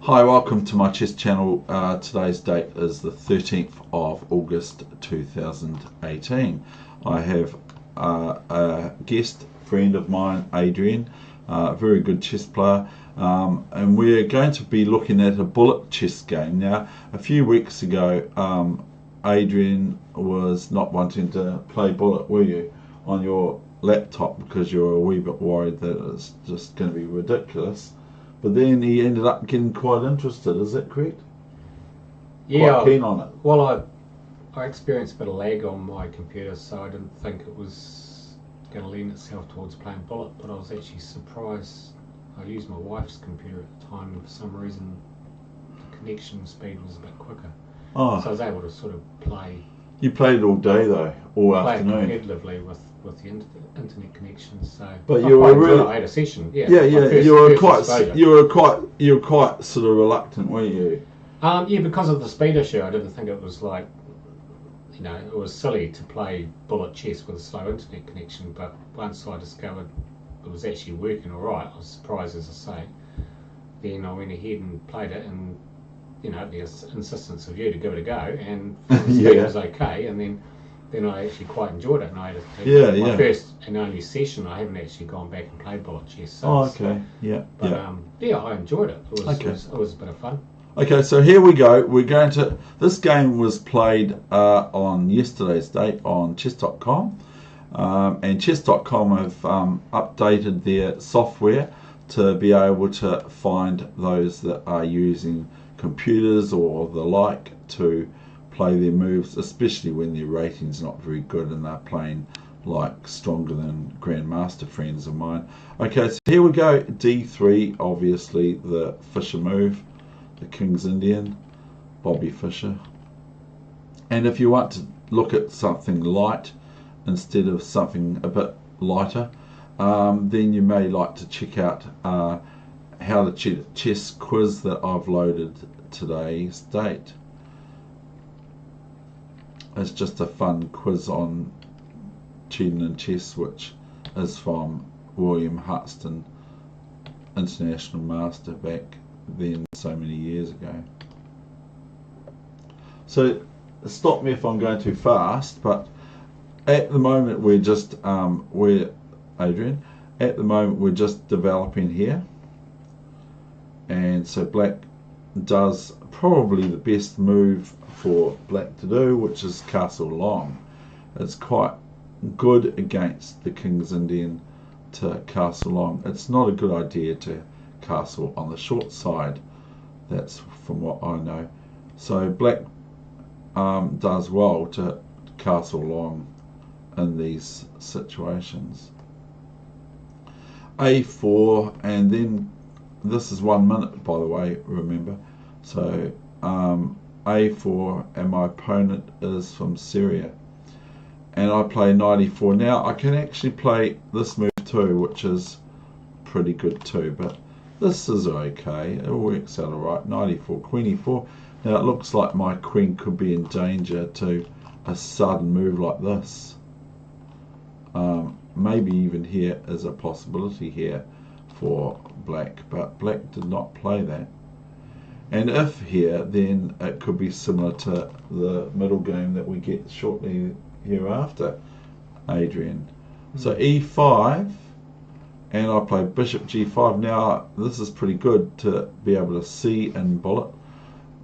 Hi, welcome to my chess channel. Today's date is the 13th of August 2018. I have a guest friend of mine, Adrian, a very good chess player, and we're going to be looking at a bullet chess game. Now, a few weeks ago, Adrian was not wanting to play bullet, were you, on your laptop because you were a wee bit worried that it's just going to be ridiculous. But then he ended up getting quite interested, is that correct? Yeah, quite keen on it. Well, I experienced a bit of lag on my computer, so I didn't think it was going to lend itself towards playing bullet, but I was actually surprised. I used my wife's computer at the time, and for some reason the connection speed was a bit quicker. Oh. So I was able to sort of play. You played all day though, all afternoon. Competitively with the internet connection. So, but you were really. I had a session. Yeah. You were quite sort of reluctant, weren't you? Yeah, because of the speed issue, I didn't think it was like, it was silly to play bullet chess with a slow internet connection. But once I discovered it was actually working all right, I was surprised, as I say. Then I went ahead and played it, and the insistence of you to give it a go, and the speed was okay, and then I actually quite enjoyed it, and I had my first and only session. I haven't actually gone back and played bullet chess since. I enjoyed it. It was a bit of fun. Okay, so here we go. This game was played on yesterday's date on chess.com, and chess.com have updated their software to be able to find those that are using computers or the like to play their moves, especially when their rating's not very good and they're playing like stronger than grandmaster friends of mine. Okay, so here we go. D3, obviously the Fischer move, the King's Indian, Bobby Fischer. And if you want to look at something light instead of something a bit lighter, then you may like to check out how the chess quiz that I've loaded today's date. It's just a fun quiz on cheating in chess, which is from William Huxton, international master back then so many years ago. So stop me if I'm going too fast, but at the moment we're just at the moment we're just developing here, and so black does probably the best move for black to do, which is castle long. It's quite good against the King's Indian to castle long. It's not a good idea to castle on the short side, that's from what I know. So black does well to castle long in these situations. A4, and then this is 1 minute, by the way, remember. So A4, and my opponent is from Syria, and I play 94. Now I can actually play this move too, which is pretty good too, but this is okay, it works out alright. 94, Queen E4. Now it looks like my queen could be in danger to a sudden move like this. Maybe even here is a possibility here for black, but black did not play that. And if here, then it could be similar to the middle game that we get shortly hereafter, Adrian. So E5, and I play bishop G5. Now this is pretty good to be able to see in bullet,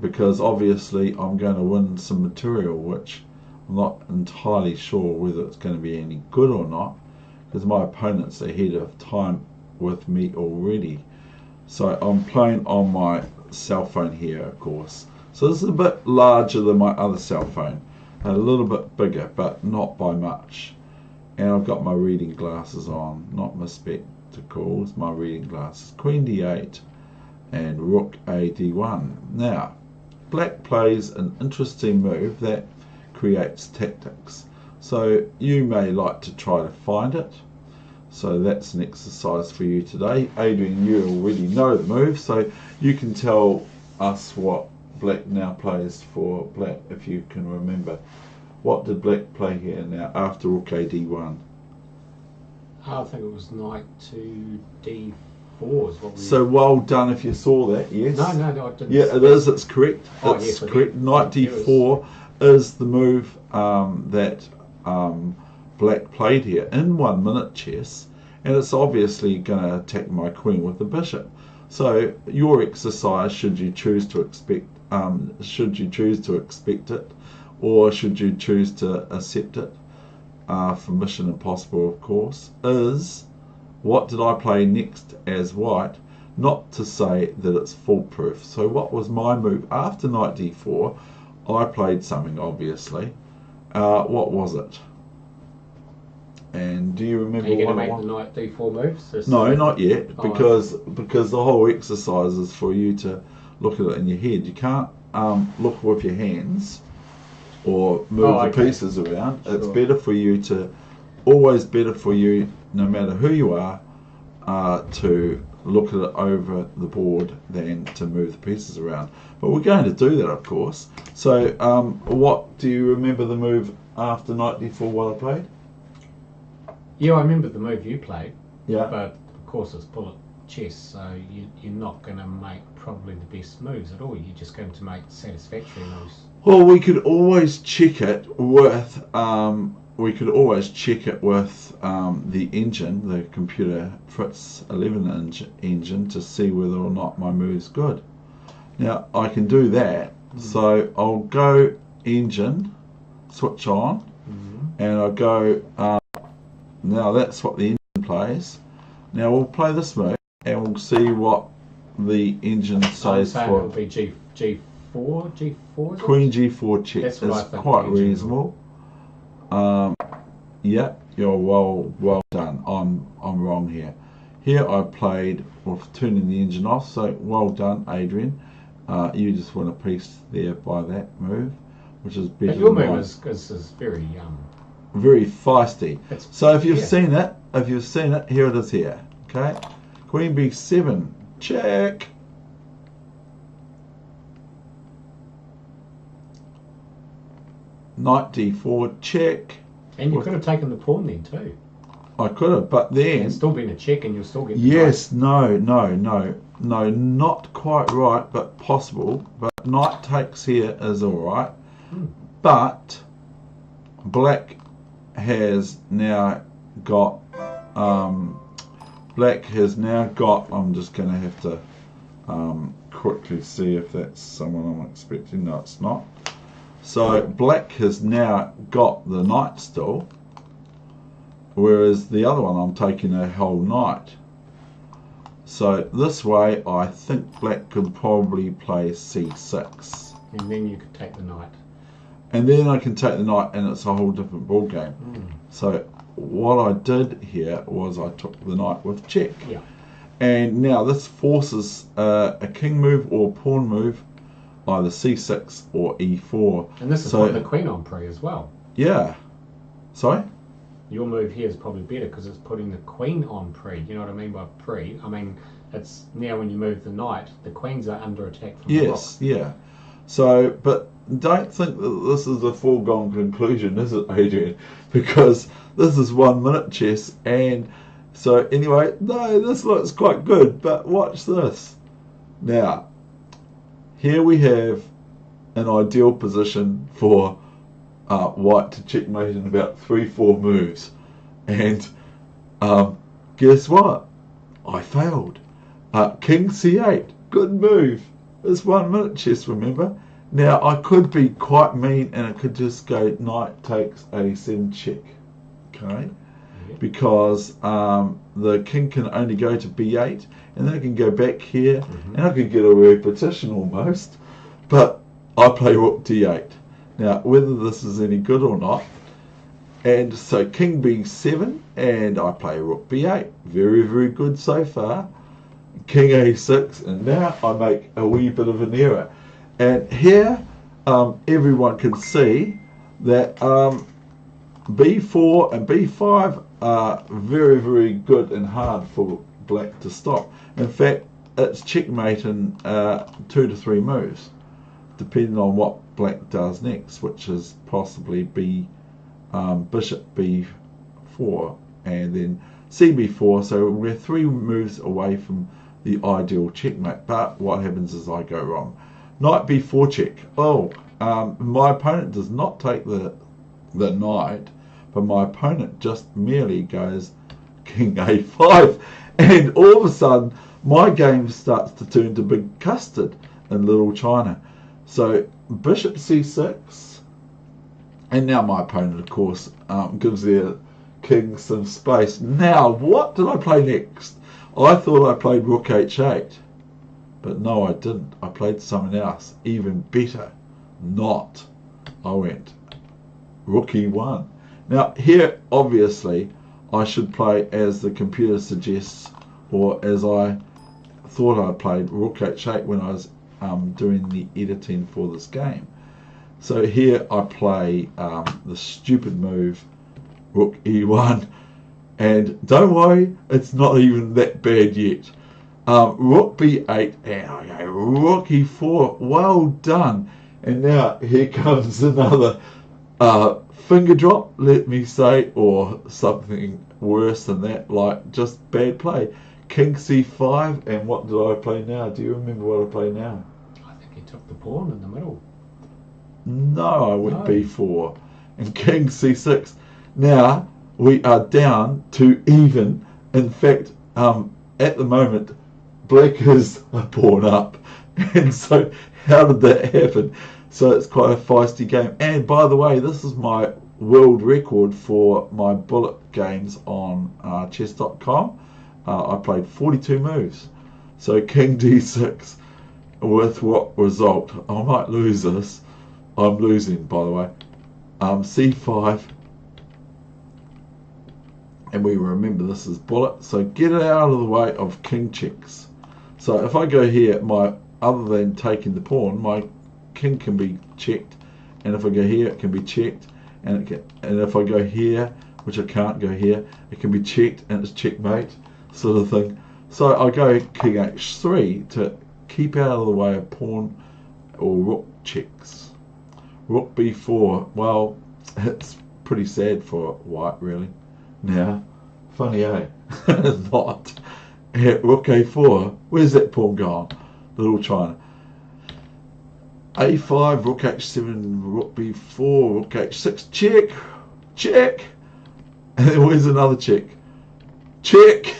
because obviously I'm going to win some material, which I'm not entirely sure whether it's going to be any good or not, because my opponent's ahead of time with me already. So I'm playing on my cell phone here, of course. So this is a bit larger than my other cell phone, a little bit bigger, but not by much. And I've got my reading glasses on, not my spectacles, my reading glasses. Queen D8 and Rook A D1. Now, black plays an interesting move that creates tactics. So you may like to try to find it. So that's an exercise for you today. Adrian, you already know the move, so you can tell us what black now plays for black, if you can remember. What did black play here now after Rook A D1? I think it was knight to D4. d4 is what we... So well done if you saw that, yes. No, I didn't. Yeah, it is, it's correct. Oh, It's yes, correct. Knight d4 is the move that black played here in 1 minute chess, and it's obviously going to attack my queen with the bishop. So your exercise, should you choose to expect it, or should you choose to accept it, for Mission Impossible, of course, is what did I play next as white, not to say that it's foolproof. So what was my move after knight d4? I played something, obviously. What was it? And do you remember? Are you going to make the knight d4 moves? No, not yet, because the whole exercise is for you to look at it in your head. You can't look with your hands or move the pieces around. Sure. It's better for you to, always better for you, no matter who you are, to look at it over the board than to move the pieces around. But we're going to do that, of course. So what do you remember the move after knight d4 what I played? Yeah, I remember the move you played. Yeah. But of course it's bullet chess, so you're not going to make probably the best moves at all. You're just going to make satisfactory moves. Well, we could always check it with the engine, the computer Fritz 11 engine, to see whether or not my move's good. Now I can do that. So I'll go engine, switch on, and I'll go. Now that's what the engine plays. Now we'll play this move and we'll see what the engine says for. It'll be G4. Queen G4 check is quite reasonable. Yeah, you're well done. I'm wrong here. Here I played with turning the engine off. So well done, Adrian. You just won a piece there by that move, which is better. But your move is very feisty. So if you've seen it, here it is here. Okay, Queen B7 check. Knight D4 check. And you could have taken the pawn then too. I could have, but then it's still been a check, and you'll still get. Yes, no, not quite right, but possible. But knight takes here is all right, but black has now got. Black has now got. I'm just going to have to quickly see if that's someone I'm expecting. No, it's not. So black has now got the knight still, whereas the other one I'm taking a whole knight. So this way I think black could probably play c6. And then you could take the knight. And then I can take the knight, and it's a whole different ball game. So what I did here was I took the knight with check. Yeah. And now this forces a king move or pawn move, either c6 or e4. And this is putting the queen on pre as well. Yeah. Sorry? Your move here is probably better because it's putting the queen on pre. You know what I mean by pre? I mean, it's now when you move the knight, the queens are under attack from the rook. Yeah. So, but don't think that this is a foregone conclusion, is it, Adrian? Because this is 1 minute chess, and so anyway, no, this looks quite good, but watch this. Now, here we have an ideal position for white to checkmate in about 3-4 moves, and guess what? I failed. King c8, good move. It's 1 minute chess, remember? Now I could be quite mean, and it could just go knight takes a7 check, okay? Because the king can only go to b8, and then I can go back here, and I could get a repetition almost. But I play rook d8. Now, whether this is any good or not, and so king b7, and I play rook b8. Very, very good so far. King a6, and now I make a wee bit of an error. And here, everyone can see that b4 and b5 are very, very good and hard for black to stop. In fact, it's checkmate in 2 to 3 moves, depending on what black does next, which is possibly bishop b4, and then CB4, so we're 3 moves away from the ideal checkmate. But what happens is I go wrong. Knight B4 check. Oh, my opponent does not take the knight, but my opponent just merely goes King A5, and all of a sudden my game starts to turn to big custard in Little China. So Bishop C6, and now my opponent, of course, gives their king some space. Now, what did I play next? I thought I played Rook H8, but no, I didn't. I played something else, even better. Not. I went Rook E1. Now, here, obviously, I should play as the computer suggests, or as I thought I played Rook H8 when I was doing the editing for this game. So here I play the stupid move Rook E1, and don't worry, it's not even that bad yet. Rook B8 and I go Rook E4. Well done. And now here comes another finger drop, let me say, or something worse than that, like just bad play. King C5, and what did I play now? Do you remember what I play now? I think he took the pawn in the middle. No, I went B4 and King C6. Now we are down to even. In fact, at the moment, Black is a pawn up, and so how did that happen? So it's quite a feisty game. And by the way, this is my world record for my bullet games on chess.com. I played 42 moves. So King D6, with what result? I might lose this. I'm losing, by the way. C5, and we remember this is bullet. So get it out of the way of king checks. So if I go here, other than taking the pawn, my king can be checked, and if I go here, it can be checked, and if I go here, which I can't go here, it can be checked, and it's checkmate, sort of thing. So I go King H3 to keep out of the way of pawn or rook checks. Rook B4. Well, it's pretty sad for white, really. Now, funny, eh? Not. Rook A4. Where's that pawn gone? Little China. A5, Rook H7, Rook B4, Rook H6, check, check, and then where's another check? Check,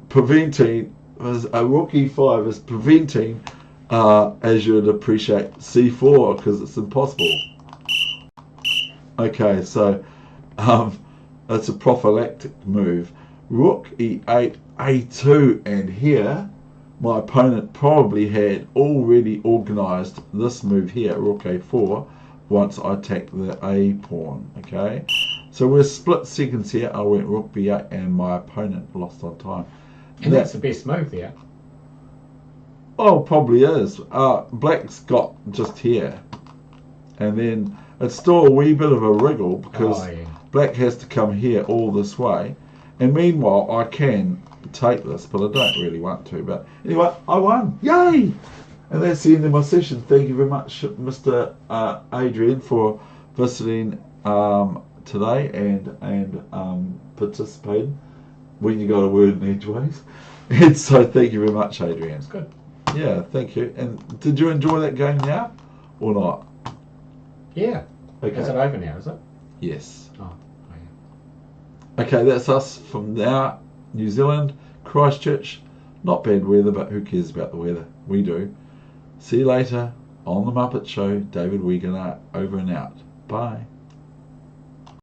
preventing, a Rook E5 is preventing, as you'd appreciate, C4, because it's impossible. Okay, so that's a prophylactic move. Rook E8, A2, and here my opponent probably had already organised this move here, Rook A4, once I attacked the A pawn. Okay, so we're split seconds here. I went Rook B8 and my opponent lost on time. And that's the best move there. Oh, probably is. Black's got just here, and then it's still a wee bit of a wriggle because Black has to come here all this way, and meanwhile I can take this, but I don't really want to. But anyway, I won. Yay! And that's the end of my session. Thank you very much, Mr. Adrian, for visiting today and participating when you got a word in edgeways. And so thank you very much, Adrian. It's good. Yeah, thank you. And did you enjoy that game now or not? Yeah. Okay. Is it over now, is it? Yes. Oh yeah. Okay, that's us from now. New Zealand, Christchurch. Not bad weather, but who cares about the weather? We do. See you later on the Muppet Show. David Wiegner over and out. Bye.